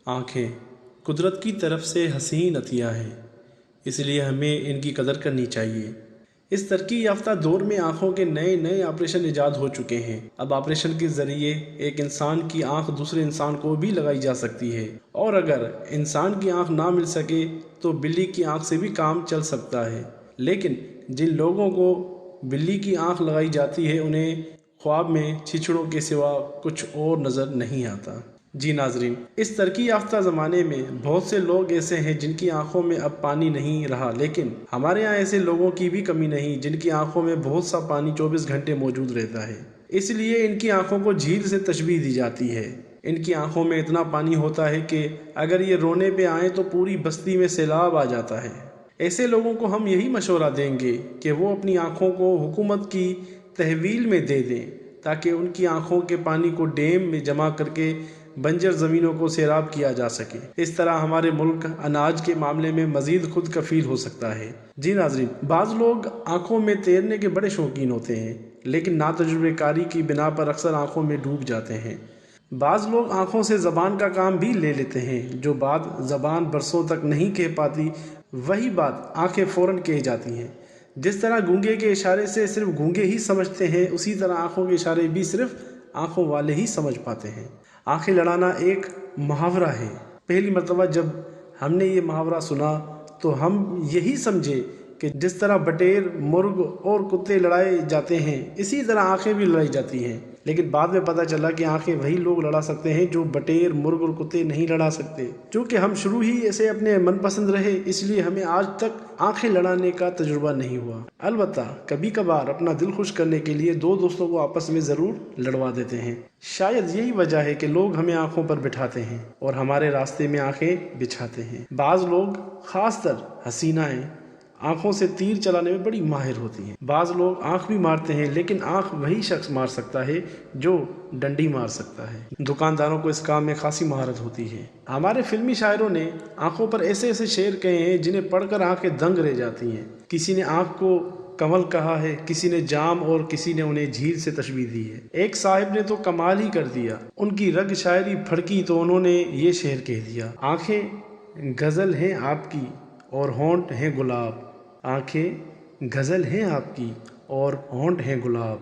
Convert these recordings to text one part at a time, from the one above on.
آنکھیں قدرت کی طرف سے حسین عطیہ ہیں، اس لیے ہمیں ان کی قدر کرنی چاہیے۔ اس ترقی یافتہ دور میں آنکھوں کے نئے نئے آپریشن ایجاد ہو چکے ہیں۔ اب آپریشن کے ذریعے ایک انسان کی آنکھ دوسرے انسان کو بھی لگائی جا سکتی ہے، اور اگر انسان کی آنکھ نہ مل سکے تو بلی کی آنکھ سے بھی کام چل سکتا ہے۔ لیکن جن لوگوں کو بلی کی آنکھ لگائی جاتی ہے انہیں خواب میں چھچڑوں کے سوا کچھ اور نظر نہیں آتا۔ جی ناظرین، اس ترقی یافتہ زمانے میں بہت سے لوگ ایسے ہیں جن کی آنکھوں میں اب پانی نہیں رہا، لیکن ہمارے یہاں ایسے لوگوں کی بھی کمی نہیں جن کی آنکھوں میں بہت سا پانی 24 گھنٹے موجود رہتا ہے۔ اس لیے ان کی آنکھوں کو جھیل سے تشبیہ دی جاتی ہے۔ ان کی آنکھوں میں اتنا پانی ہوتا ہے کہ اگر یہ رونے پہ آئیں تو پوری بستی میں سیلاب آ جاتا ہے۔ ایسے لوگوں کو ہم یہی مشورہ دیں گے کہ وہ اپنی آنکھوں کو حکومت کی تحویل میں دے دیں تاکہ ان کی آنکھوں کے پانی کو ڈیم میں جمع کر کے بنجر زمینوں کو سیراب کیا جا سکے۔ اس طرح ہمارے ملک اناج کے معاملے میں مزید خود کفیل ہو سکتا ہے۔ جی ناظرین، بعض لوگ آنکھوں میں تیرنے کے بڑے شوقین ہوتے ہیں، لیکن ناتجربہ کاری کی بنا پر اکثر آنکھوں میں ڈوب جاتے ہیں۔ بعض لوگ آنکھوں سے زبان کا کام بھی لے لیتے ہیں، جو بات زبان برسوں تک نہیں کہہ پاتی وہی بات آنکھیں فوراً کہہ جاتی ہیں۔ جس طرح گونگے کے اشارے سے صرف گونگے ہی سمجھتے ہیں، اسی طرح آنکھوں کے اشارے بھی صرف آنکھوں والے ہی سمجھ پاتے ہیں۔ آنکھیں لڑانا ایک محاورہ ہے۔ پہلی مرتبہ جب ہم نے یہ محاورہ سنا تو ہم یہی سمجھے کہ جس طرح بٹیر، مرغ اور کتے لڑائے جاتے ہیں اسی طرح آنکھیں بھی لڑائی جاتی ہیں، لیکن بعد میں پتہ چلا کہ آنکھیں وہی لوگ لڑا سکتے ہیں جو بٹیر، مرغ اور کتے نہیں لڑا سکتے۔ چونکہ ہم شروع ہی ایسے اپنے من پسند رہے، اس لیے ہمیں آج تک آنکھیں لڑانے کا تجربہ نہیں ہوا۔ البتہ کبھی کبھار اپنا دل خوش کرنے کے لیے دو دوستوں کو آپس میں ضرور لڑوا دیتے ہیں۔ شاید یہی وجہ ہے کہ لوگ ہمیں آنکھوں پر بٹھاتے ہیں اور ہمارے راستے میں آنکھیں بچھاتے ہیں۔ بعض لوگ، خاص طر حسینائیں، آنکھوں سے تیر چلانے میں بڑی ماہر ہوتی ہیں۔ بعض لوگ آنکھ بھی مارتے ہیں، لیکن آنکھ وہی شخص مار سکتا ہے جو ڈنڈی مار سکتا ہے۔ دکانداروں کو اس کام میں خاصی مہارت ہوتی ہے۔ ہمارے فلمی شاعروں نے آنکھوں پر ایسے ایسے شعر کہے ہیں جنہیں پڑھ کر آنکھیں دنگ رہ جاتی ہیں۔ کسی نے آنکھ کو کمل کہا ہے، کسی نے جام، اور کسی نے انہیں جھیل سے تشبیہ دی ہے۔ ایک صاحب نے تو کمال ہی کر دیا، ان کی رگ شاعری پھڑکی تو انہوں نے یہ شعر کہہ دیا: آنکھیں غزل ہیں آپ کی اور ہونٹ ہیں گلاب، آنکھیں غزل ہیں آپ کی اور ہونٹ ہیں گلاب،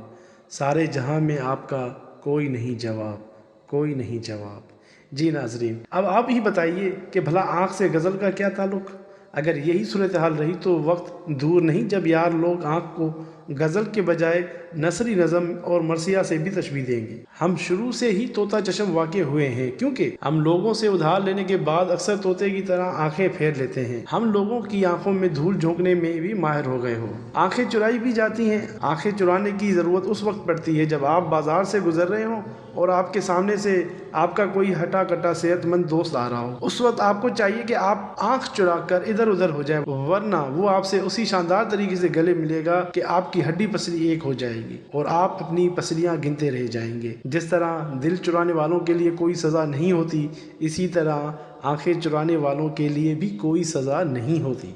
سارے جہاں میں آپ کا کوئی نہیں جواب، کوئی نہیں جواب۔ جی ناظرین، اب آپ ہی بتائیے کہ بھلا آنکھ سے غزل کا کیا تعلق؟ اگر یہی صورتحال رہی تو وقت دور نہیں جب یار لوگ آنکھ کو غزل کے بجائے نثری نظم اور مرثیہ سے بھی تشبیہ دیں گے۔ ہم شروع سے ہی طوطا چشم واقع ہوئے ہیں، کیونکہ ہم لوگوں سے ادھار لینے کے بعد اکثر طوطے کی طرح آنکھیں پھیر لیتے ہیں۔ ہم لوگوں کی آنکھوں میں دھول جھونکنے میں بھی ماہر ہو گئے ہو۔ آنکھیں چرائی بھی جاتی ہیں۔ آنکھیں چرانے کی ضرورت اس وقت پڑتی ہے جب آپ بازار سے گزر رہے ہوں اور آپ کے سامنے سے آپ کا کوئی ہٹا کٹا صحت مند دوست آ رہا ہو۔ اس وقت آپ کو چاہیے کہ آپ آنکھ چرا کر ادھر ادھر ہو جائیں، ورنہ وہ آپ سے اسی شاندار طریقے سے گلے ملے گا کہ آپ کی ہڈی پسلی ایک ہو جائے گی اور آپ اپنی پسلیاں گنتے رہ جائیں گے۔ جس طرح دل چرانے والوں کے لیے کوئی سزا نہیں ہوتی، اسی طرح آنکھیں چرانے والوں کے لیے بھی کوئی سزا نہیں ہوتی۔